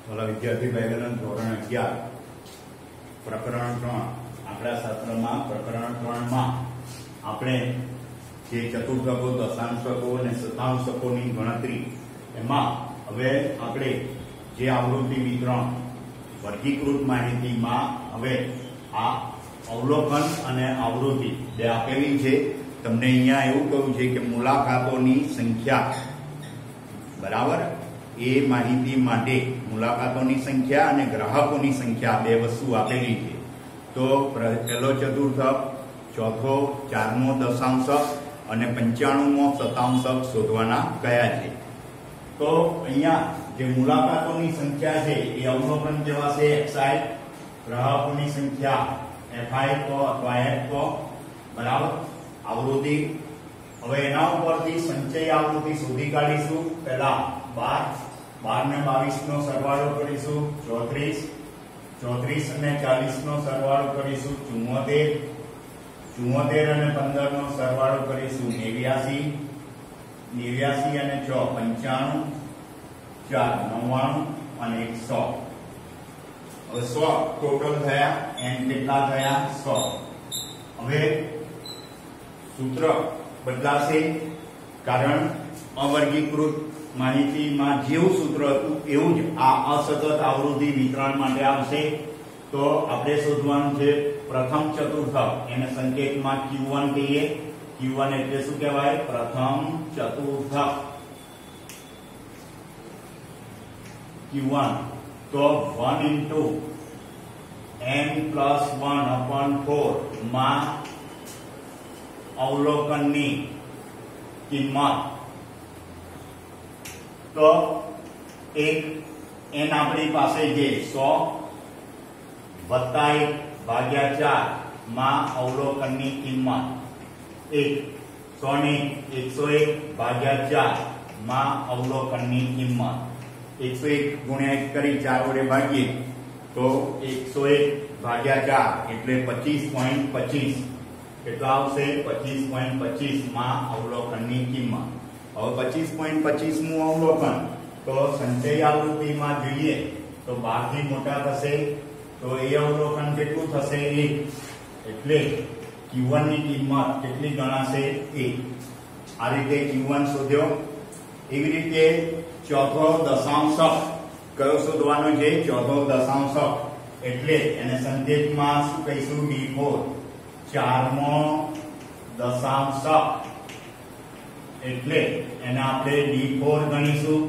वाला विद्यार्थी भाई धोरण 11 प्रकरण 3 आंकड़ाशास्त्र में प्रकरण 3 में આપણે જે ચતુર્થકો દશાંશકો અને શતાંશકોની ગણતરી એમાં હવે આપણે જે આવૃત્તિ વિતરણ વર્ગીકૃત માહિતીમાં હવે આ અવલોકન અને આવૃત્તિ બે આપેલી છે। તમને અહીંયા એવું કહ્યું છે કે મુલાકાતોની સંખ્યા બરાબર એ માહિતી માટે મુલાકાતોની સંખ્યા અને ગ્રાહકોની સંખ્યા બે વસ્તુ આપેલી છે। તો પહેલો ચતુર્થક, ચોથો ચારમો દશાંશક અને 95મો શતાંશક શોધવાના કયા છે। તો અહીંયા જે મુલાકાતોની સંખ્યા છે એ અવલોકન જેવા છે xi, ગ્રાહકોની સંખ્યા fi को अथवा f को बराबर आवृत्ति। હવે એના ઉપરથી સંચય આવૃત્તિ શોધી કાઢીશું। પહેલા 12 ને 22 નો સરવાળો કરીશું 34, 34 અને 40 નો સરવાળો કરીશું 74, 74 અને 15 નો સરવાળો કરીશું 89, 89 અને 6 95, 4 99 અને 100। હવે 100 ટોટલ થયા એન્ડ કેટલા થયા 100। હવે सूत्र बदलाशे कारण अवर्गीकृत माहितीमां जेवुं सूत्र हतुं एवुं ज आ असतत आवृत्ति वितरण माटे आवशे। तो आपणे शोधवानुं छे प्रथम चतुर्थक, एने संकेतमां Q1 कहीए। Q1 એટલે શું કહેવાય? પ્રથમ ચતુર્થક Q1। तो 1 into n plus 1 upon 4 मां अवलोकननी किंमत। तो एक एन अपनी पासे जे 100 वत्ता 1 भाग्या 4 मां अवलोकननी किंमत 1, 100 ने 101 भाग्या 4 मां अवलोकननी किंमत 101 गुण્યા 1 કરી 4 વડે ભાગીએ તો 101 ભાગ્યા 4 એટલે 25.25 કેટલા આવશે 25.25 માં અવલોકનની કિંમત। હવે 25.25 નું અવલોકન તો સંચય આવૃત્તિમાં જોઈએ તો 12 થી મોટા થશે તો એ અવલોકન કેટલું થશે 1 એટલે Q1 ની કિંમત કેટલી ગણાશે 1। આ રીતે Q1 શોધ્યો। એવી રીતે ચોથો દશાંશક કયો શોધવાનો છે? ચોથો દશાંશક એટલે એને સંકેતમાં શું કહીશું? D4। चारमो दशांशक એટલે એને આપણે D4 ગણીશું।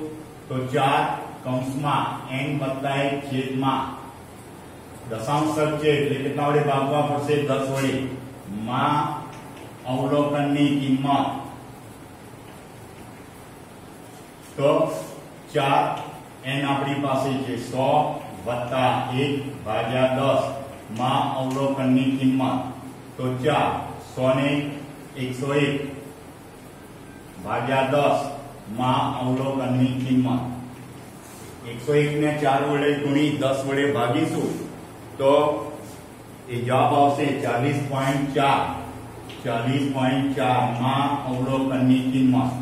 તો 4 કૌંસમાં n વત્તા 1 છેદમાં દશાંશક છે એટલે કેટલા વડે ભાગવા પડશે? 10 વડે માં અવલોકનની કિંમત। તો 4 n આપણી પાસે છે 100 વત્તા 1 ભાગ્યા 10 માં અવલોકનની કિંમત। तो 4 100 ने 101 भाग्या 10 मां अवलोकननी किंमत 101 ने 4 वडे गुणी 10 वडे भागीशु तो ये जवाब आवशे 40.4। 40.4 मां अवलोकननी किंमत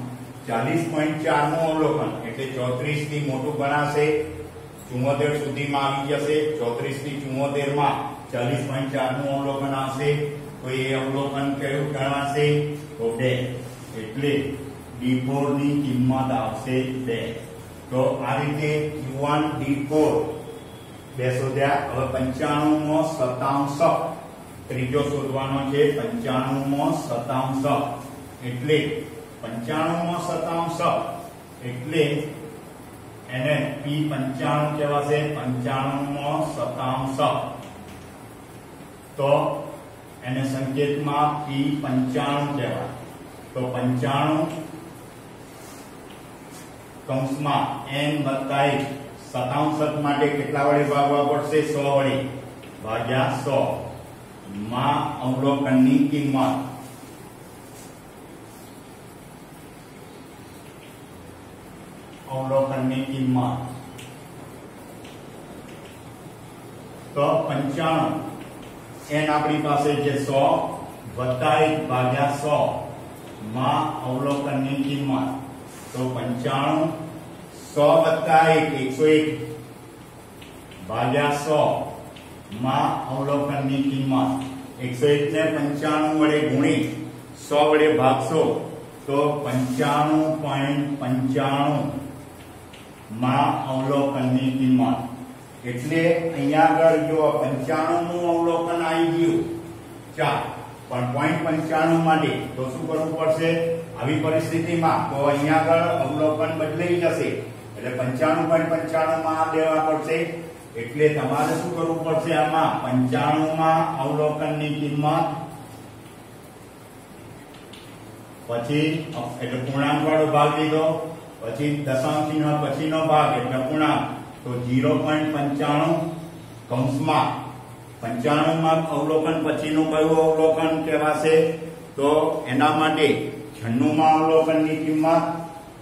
40.4 નું અવલોકન એટલે 34 થી મોટું ગણાશે 74 સુધીમાં આવી જશે। 34 થી 74 માં 40.4 નું અવલોકન આવશે तो ये अवलोकन क्यों गणाशे? तो 2 એટલે D4 ની કિંમત આવશે 2। તો આ રીતે Q1 D4 બે શોધ્યા। હવે 95મો શતાંશક ત્રીજો શોધવાનો છે। 95મો શતાંશક એટલે 95મો શતાંશક એટલે એને P95 કહેવાશે। 95મો શતાંશક तो એને સંકેતમાં P95 કહેવાય। તો 95 કૌંસમાં n વત્તા 1 શતાંશક માટે કેટલા વડે ભાગવા પડશે? 100 વડે ભાગ્યા 100 માં અવલોકનની કિંમત। અવલોકનની કિંમત તો 95 n આપણી પાસે છે 100 વત્તા 1 ભાગ્યા 100 માં અવલોકનની કિંમત। તો 95 100 વત્તા 1 101 ભાગ્યા 100 માં અવલોકનની કિંમત 101 ને 95 વડે ગુણી 100 વડે ભાગશો તો 95.95 માં અવલોકનની કિંમત. એટલે અહીંયા આગળ જો 95 નું અવલોકન આવી ગયું 4 પણ 0.95 માટે તો શું કરવું પડશે? આવી પરિસ્થિતિમાં તો અહીંયા આગળ અવલોકન બદલાઈ જશે એટલે 95.95 માં દેવા પડશે. એટલે તમારે શું કરવું પડશે? આમાં 95 માં અવલોકનની કિંમત પછી એટલે પૂર્ણાંક વાળો ભાગ લીધો પછી દશાંશ ચિહ્ન પછીનો ભાગ એટલે પૂર્ણાંક તો 0.95 કૌંસમાં 95 માં અવલોકન પછીનું કયું અવલોકન કહેવાશે? તો એના માટે 96 માં અવલોકનની કિંમત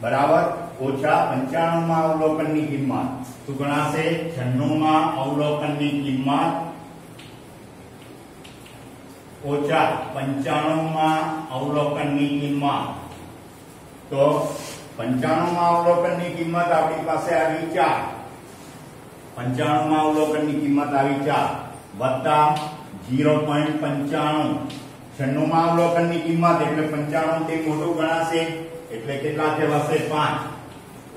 બરાબર ઓછા 95 માં અવલોકનની કિંમત શું ગણાશે? 96 માં અવલોકનની કિંમત ઓછા 95 માં અવલોકનની કિંમત. તો 95 માં અવલોકનની કિંમત આપણી પાસે આવી 4, 95 માં અવલોકનની કિંમત આવી 4 વત્તા 0.95 96 માં અવલોકનની કિંમત એટલે 95 થી મોટું ગણાશે એટલે કેટલા કહેવાશે? 5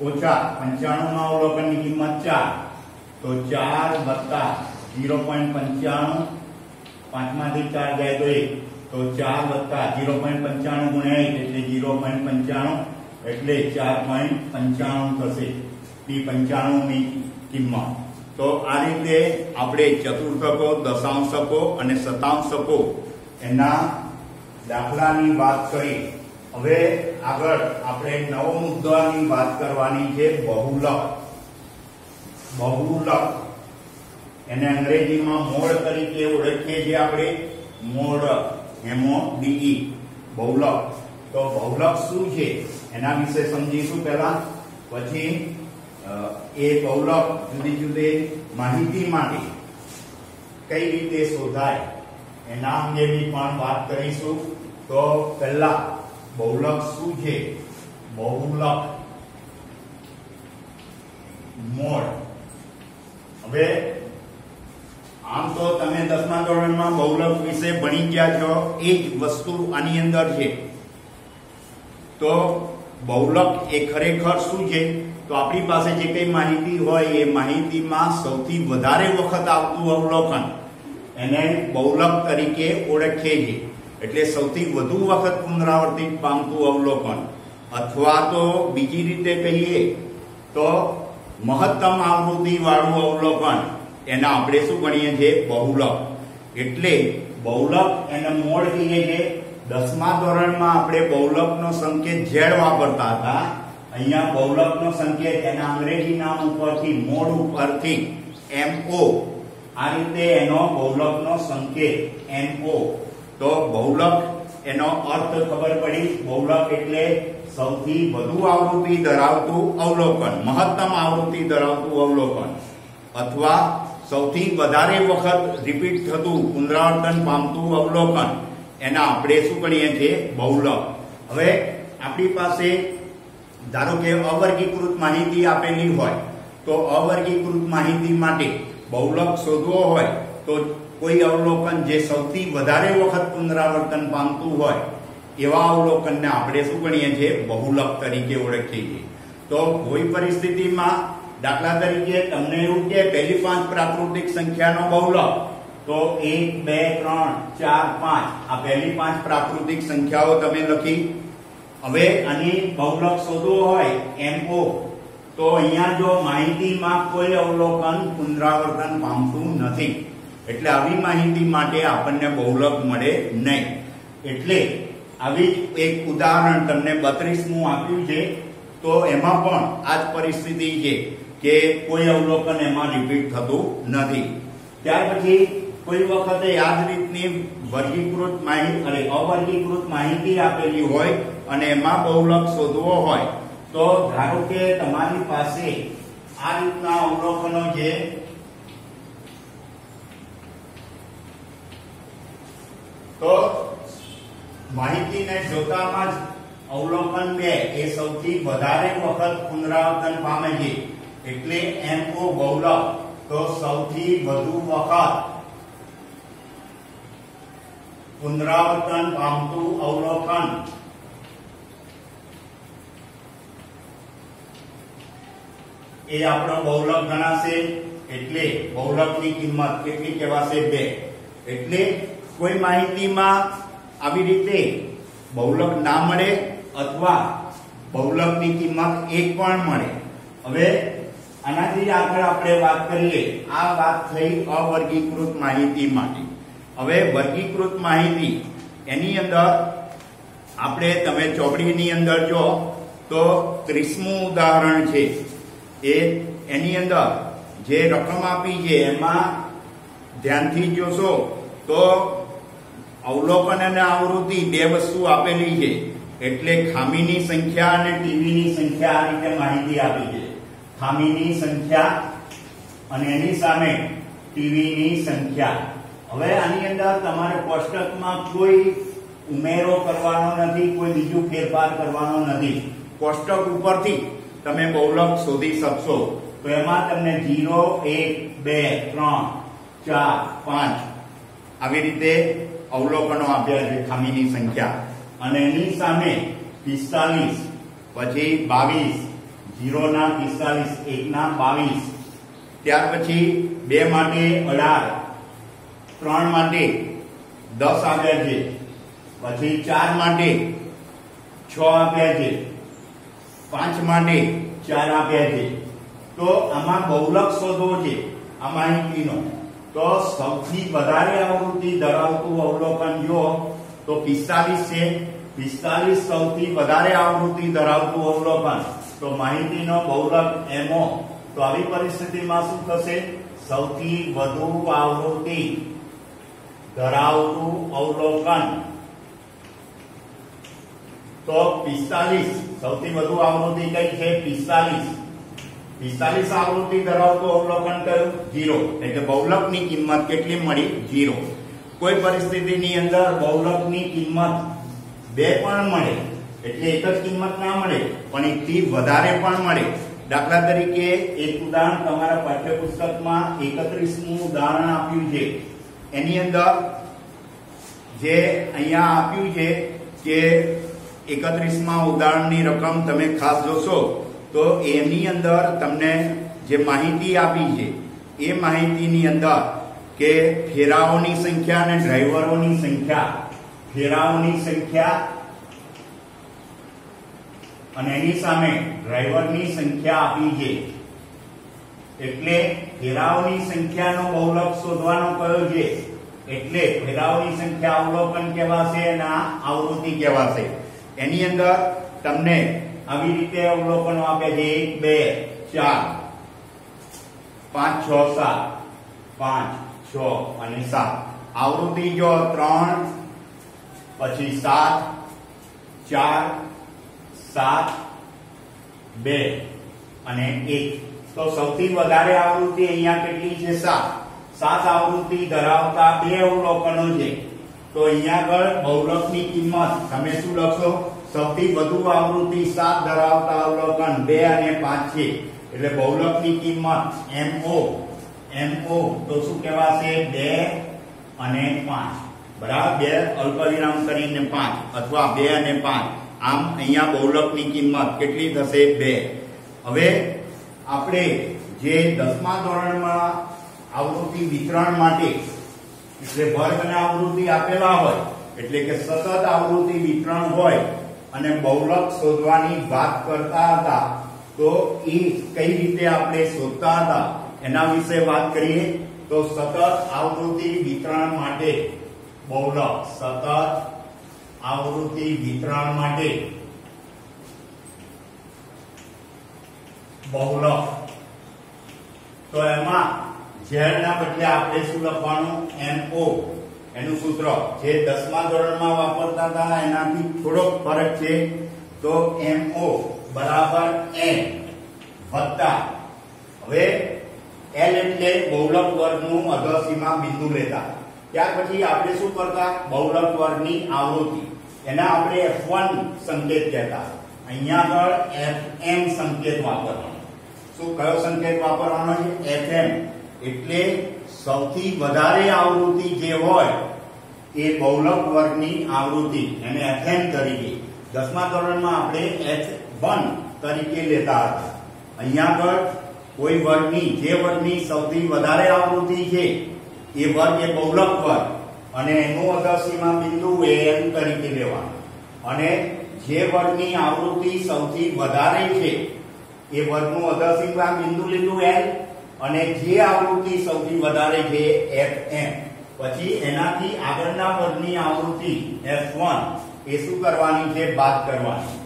ઓછા 95 માં અવલોકનની કિંમત 4 તો 4 વત્તા 0.95 5 માંથી 4 જાય તો 1 તો 4 વત્તા 0.95 ગુણ્યા 1 એટલે 0.95 એટલે 4.95 થશે P95 ની કિંમત. તો આ રીતે આપણે ચતુર્થકો, દશાંશકો અને શતાંશકો એના દાખલાની વાત કરી. હવે આગળ આપણે નવો મુદ્દાની વાત કરવાની છે બહુલક. બહુલક એને અંગ્રેજીમાં મોડ તરીકે ઓળખીએ છીએ આપણે મોડ MODE બહુલક. તો બહુલક શું છે એના વિશે સમજીશું પહેલા, પછી એ બહુલક જુદી જુદી માહિતી માટે કઈ રીતે શોધાય એના અંગેની પણ વાત કરીશું. તો પહેલા બહુલક શું છે? બહુલક મોડ. હવે આમ તો તમે 10મા ધોરણમાં બહુલક વિશે ભણી ગયા છો, એ જ વસ્તુ આની અંદર છે. તો બહુલક એ ખરેખર શું છે? તો આપણી પાસે જે કઈ માહિતી હોય એ માહિતીમાં સૌથી વધારે વખત આવતું અવલોકન એને બહુલક તરીકે ઓળખીએ છીએ. એટલે સૌથી વધુ વખત પુનરાવર્તિત પામતું અવલોકન, અથવા તો બીજી રીતે કહીએ તો મહત્તમ આવૃત્તિ વાળું અવલોકન એના આપણે શું ગણીએ છીએ? બહુલક. એટલે બહુલક એને મોડ કહીએ છીએ. 10મા ધોરણમાં આપણે બહુલકનો સંકેત Z વાપરતા હતા. અહીંયા બહુલકનો સંકેત એના અંગ્રેજી નામ ઉપરથી મોડ ઉપરથી MO, આ રીતે એનો બહુલકનો સંકેત MO. તો બહુલક એનો અર્થ ખબર પડી. બહુલક એટલે સૌથી વધુ આવૃત્તિ ધરાવતું અવલોકન, મહત્તમ આવૃત્તિ ધરાવતું અવલોકન, અથવા સૌથી વધારે વખત રિપીટ થતું પુનરાવર્તન પામતું અવલોકન એના આપણે શું ગણીએ છીએ? બહુલક. હવે આપણી પાસે ધારો કે અવર્ગીકૃત માહિતી આપેલી હોય તો અવર્ગીકૃત માહિતી માટે બહુલક શોધવો હોય તો કોઈ અવલોકન જે સૌથી વધારે વખત પુનરાવર્તન પામતું હોય એવા અવલોકનને આપણે શું ગણીએ છીએ? બહુલક તરીકે ઓળખીએ છીએ. તો કોઈ પરિસ્થિતિમાં દાખલા તરીકે તમને એવું કે પહેલી 5 પ્રાકૃતિક સંખ્યાનો બહુલક, તો 1 2 3 4 5 આ પહેલી 5 પ્રાકૃતિક સંખ્યાઓ તમે લખી. હવે આની બહુલક શોધવો હોય MO, તો અહીંયા જો માહિતીમાં કોઈ અવલોકન પુનરાવર્તન પામતું નથી એટલે આવી માહિતી માટે આપણને બહુલક મળે નહીં. એટલે આવી એક ઉદાહરણ તમને 32મું આપ્યું છે. તો એમાં પણ આ જ પરિસ્થિતિ છે કે કોઈ અવલોકન એમાં રિપીટ થતું નથી. ત્યાર પછી કોઈ વખતે યાદ રીતની વર્ગીકૃત માહિતી અવર્ગીકૃત માહિતી આપેલી હોય અને એમાં બહુલક શોધવો હોય તો ધારો કે તમારી પાસે આ રીતના અવલોકનો છે. તો માહિતીને જોતામાં જ અવલોકન 2 એ સૌથી વધારે વખત પુનરાવર્તન પામે છે એટલે MO બહુલક તો સૌથી વધુ વખત પુનરાવર્તન પામતું અવલોકન એ આપણો બહુલક ગણાશે. એટલે બહુલકની કિંમત કેટલી કહેવાશે? 2. એટલે કોઈ માહિતીમાં આવી રીતે બહુલક ના મળે અથવા બહુલકની કિંમત 1 પણ મળે. હવે આનાથી આગળ આપણે વાત કરીએ. આ વાત થઈ અવર્ગીકૃત માહિતી માટે. હવે વર્ગીકૃત માહિતી એની અંદર આપણે તમે ચોપડીની અંદર જો તો 30મું ઉદાહરણ છે. એની અંદર જે રકમ આપી છે એમાં ધ્યાનથી જોશો તો અવલોકન અને આવૃત્તિ 2 વસ્તુ આપેલી છે. એટલે ખામીની સંખ્યા અને ટીવીની સંખ્યા આ રીતે માહિતી આપી છે. ખામીની સંખ્યા અને એની સામે ટીવીની સંખ્યા. હવે આની અંદર તમારે કોષ્ટકમાં કોઈ ઉમેરો કરવાનો નથી, કોઈ બીજું ફેરફાર કરવાનો નથી. કોષ્ટક ઉપરથી તમે બહુલક શોધી શકશો. તો એમાં તમને 0, 1, 2, 3, 4, 5 આવી રીતે અવલોકનો આપ્યા છે ખામીની સંખ્યા. અને એની સામે 45, પછી 22, 0 ના 45, 1 ના 22, ત્યાર પછી 2 માટે 18, 3 માટે 10 આપ્યા છે, પછી 4 માટે 6 આપ્યા છે, 5 માટે 4 આપ્યા છે. તો આમાં બહુલક શોધવો છે આ માહિતીનો. તો સૌથી વધારે આવૃત્તિ ધરાવતું અવલોકન જો તો 45 છે. 45 સૌથી વધારે આવૃત્તિ ધરાવતું અવલોકન. તો માહિતીનો બહુલક MO. તો આવી પરિસ્થિતિમાં શું થશે? સૌથી વધુ આવૃત્તિ ધરાવતું અવલોકન. તો 45 સૌથી વધુ આવૃત્તિ કઈ છે? 45. 45 આવૃત્તિ ધરાવતું અવલોકન કયું? 0. એટલે બહુલકની કિંમત કેટલી મળી? 0. કોઈ પરિસ્થિતિની અંદર બહુલકની કિંમત 2 પણ મળે એટલે એક જ કિંમત ના મળે પણ એકથી વધારે પણ મળે. દાખલા તરીકે એક ઉદાહરણ તમારા પાઠ્યપુસ્તકમાં 31મું ઉદાહરણ આપ્યું છે. એની અંદર જે અહીંયા આપ્યું છે કે 31માં ઉદાહરણની રકમ તમે ખાસ જોશો તો એની અંદર તમને જે માહિતી આપી છે એ માહિતીની અંદર કે ફેરાઓની સંખ્યા અને ડ્રાઈવરોની સંખ્યા, ફેરાઓની સંખ્યા અને એની સામે ડ્રાઈવરની સંખ્યા આપી છે. એટલે ફેરાઓની સંખ્યાનો બહુલક શોધવાનો કયો છે? એટલે ફેરાઓની સંખ્યા અવલોકન કહેવાશે અને આ આવૃત્તિ કહેવાશે. એની અંદર તમને આવી રીતે અવલોકનો આપે છે 1, 2, 4, 5, 6, 7, 5, 6 અને 7. આવૃત્તિ જો 3, પછી 7, 4, 7, 2 અને 1. તો સૌથી વધારે આવૃત્તિ અહીંયા કેટલી છે? 7. 7 આવૃત્તિ ધરાવતા 2 અવલોકનો છે. તો અહીંયા આગળ બહુલકની કિંમત તમે શું લખશો? સૌથી વધુ આવૃત્તિ 7 ધરાવતા અવલોકન 2 અને 5 છે. એટલે બહુલકની કિંમત MO તો શું કહેવાશે? 2 અને 5. બરાબર. 2 અલ્પવિરામ કરીને 5 અથવા 2 અને 5. આમ અહીંયા બહુલકની કિંમત કેટલી થશે? 2. હવે આપણે જે 10મા ધોરણમાં આવૃત્તિ વિતરણ માટે એટલે વર્ગ અને આવૃત્તિ આપેલા હોય એટલે કે સતત આવૃત્તિ વિતરણ હોય અને બહુલક શોધવાની વાત કરતા હતા તો એ કઈ રીતે આપણે શોધતા હતા એના વિશે વાત કરીએ. તો સતત આવૃત્તિ વિતરણ માટે બહુલક, સતત આવૃત્તિ વિતરણ માટે બહુલક. તો એમાં z ના બદલે આપણે શું લખવાનું? MO. એનું સૂત્ર જે 10મા ધોરણમાં વાપરતા હતા એનાથી થોડો ફરક છે. તો MO બરાબર n વત્તા, હવે L એટલે બહુલક વર્ગનું અધસીમા બિંદુ લેતા. ત્યાર પછી આપણે શું કરતા? બહુલક વર્ગની આવૃત્તિ એના આપણે F1 સંકેત કહેતા. અહીંયા આગળ FM સંકેત વાપરવાનો. શું કયો સંકેત વાપરવાનો છે? FM. એટલે સૌથી વધારે આવૃત્તિ જે હોય એ બહુલક વર્ગની આવૃત્તિ, એને Fn તરીકે 10મા ધોરણમાં આપણે H1 તરીકે લેતા હતા. અહીંયા આગળ કોઈ વર્ગની, જે વર્ગની સૌથી વધારે આવૃત્તિ છે એ વર્ગ એ બહુલક વર્ગ, અને એનું અધસીમા બિંદુ એ n તરીકે લેવાનું. અને જે વર્ગની આવૃત્તિ સૌથી વધારે છે એ વર્ગનું અધસીમા બિંદુ લીધું l, અને જે આવૃત્તિ સૌથી વધારે છે Fm. પછી એનાથી આગળના વર્ગની આવૃત્તિ F1 એ શું કરવાની છે? બાદ કરવાની.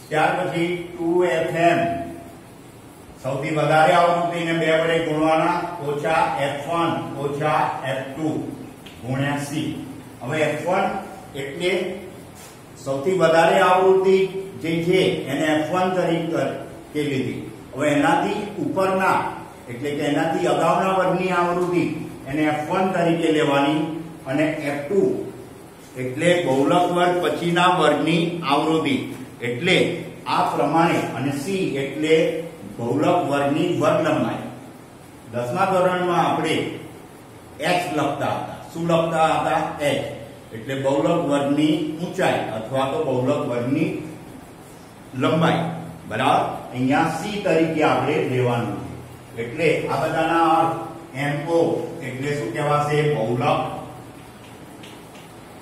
ત્યાર પછી 2Fm સૌથી વધારે આવૃત્તિને 2 વડે ગુણવાના, ઓછા F1 ઓછા F2 ગુણ્યા C. હવે F1 એટલે સૌથી વધારે આવૃત્તિ જે છે એને F1 તરીકે લીધી. હવે એનાથી ઉપરના એટલે કે એનાથી અગાઉના વર્ગની આવૃત્તિ એને F1 તરીકે લેવાની, અને F2 એટલે બહુલક વર્ગ પછીના વર્ગની આવૃત્તિ, એટલે આ પ્રમાણે. અને C એટલે બહુલક વર્ગની વર્ગ લંબાઈ. 10મા ધોરણમાં આપણે h લખતા હતા. શું લખતા હતા? h એટલે બહુલક વર્ગની ઊંચાઈ અથવા તો બહુલક વર્ગની લંબાઈ, બરાબર. અહીંયા C તરીકે આપણે લેવાનું છે. એટલે આ બધાના અર્થ MO એટલે શું કહેવાશે? બહુલક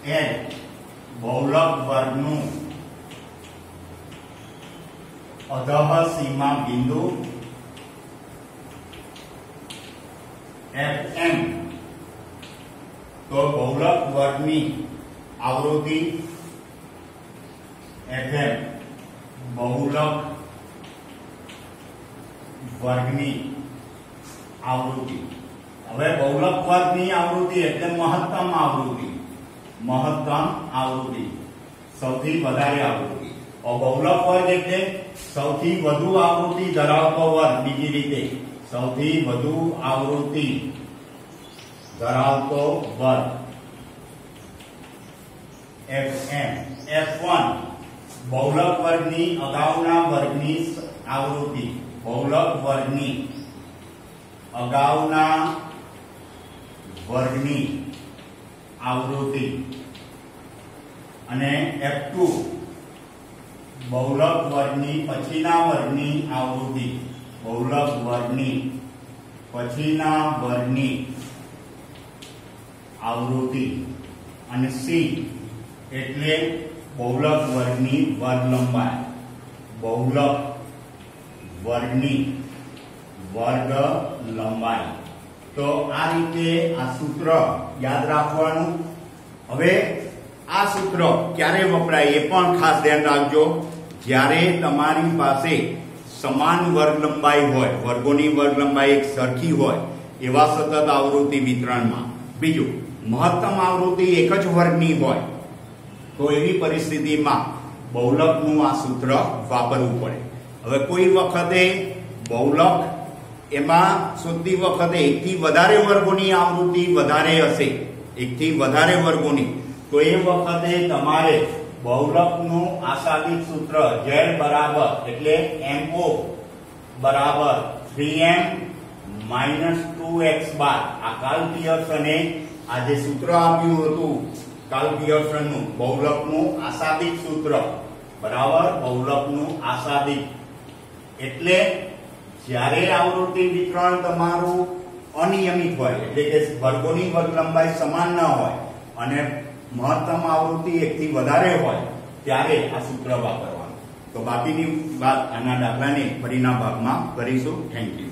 n બહુલક વર્ગનું અધઃ સીમા બિંદુ Fm, તો બહુલક વર્ગની આવૃત્તિ Fm બહુલક વર્ગની આવૃત્તિ. હવે બહુલક વર્ગની આવૃત્તિ એટલે મહત્તમ આવૃત્તિ, મહત્તમ આવૃત્તિ, સૌથી વધારે આવૃત્તિ. બહુલક વર્ગ એટલે સૌથી વધુ આવૃત્તિ ધરાવતો વર્ગ. બીજી રીતે સૌથી વધુ આવૃત્તિ ધરાવતો વર્ગ Fm. F1 બહુલક વર્ગની અગાઉના વર્ગની આવૃત્તિ, બહુલક વર્ગની અગાઉના વર્ગની આવૃત્તિ. અને F2 બહુલક વર્ગની પછીના વર્ગની આવૃત્તિ, બહુલક વર્ગની પછીના વર્ગની આવૃત્તિ. અને C એટલે બહુલક વર્ગની વર્ગ લંબાઈ, બહુલક વર્ગની વર્ગ લંબાઈ. તો આ રીતે આ સૂત્ર યાદ રાખવાનું. હવે આ સૂત્ર ક્યારે વપરાય એ પણ ખાસ ધ્યાન રાખજો. જ્યારે તમારી પાસે સમાન વર્ગ લંબાઈ હોય, વર્ગોની વર્ગ લંબાઈ એક સરખી હોય એવા સતત આવૃત્તિ વિતરણમાં. બીજું, મહત્તમ આવૃત્તિ એક જ વર્ગની હોય તો એવી પરિસ્થિતિમાં બહુલકનું આ સૂત્ર વાપરવું પડે. હવે કોઈ વખતે બહુલક એમાં શોધતી વખતે એકથી વધારે વર્ગોની આવૃત્તિ વધારે હશે, એકથી વધારે વર્ગોની, તો એ વખતે તમારે બહુલકનું આસાદિત સૂત્ર Z બરાબર એટલે MO બરાબર 3m - 2x બાર. આ કાર્લ પિયર્સને આ જે સૂત્ર આપ્યું હતું કાર્લ પિયર્સનનું, બહુલકનું આસાદિત સૂત્ર, બરાબર, બહુલકનું આસાદિત. એટલે જ્યારે આવૃત્તિ વિતરણ તમારું અનિયમિત હોય એટલે કે વર્ગોની વર્ગ લંબાઈ સમાન ન હોય અને મહત્તમ આવૃત્તિ એકથી વધારે હોય ત્યારે આ સૂત્ર વાપરવાનું. તો બાકીની વાત આના દાખલાને ફરીના ભાગમાં કરીશું. Thank you.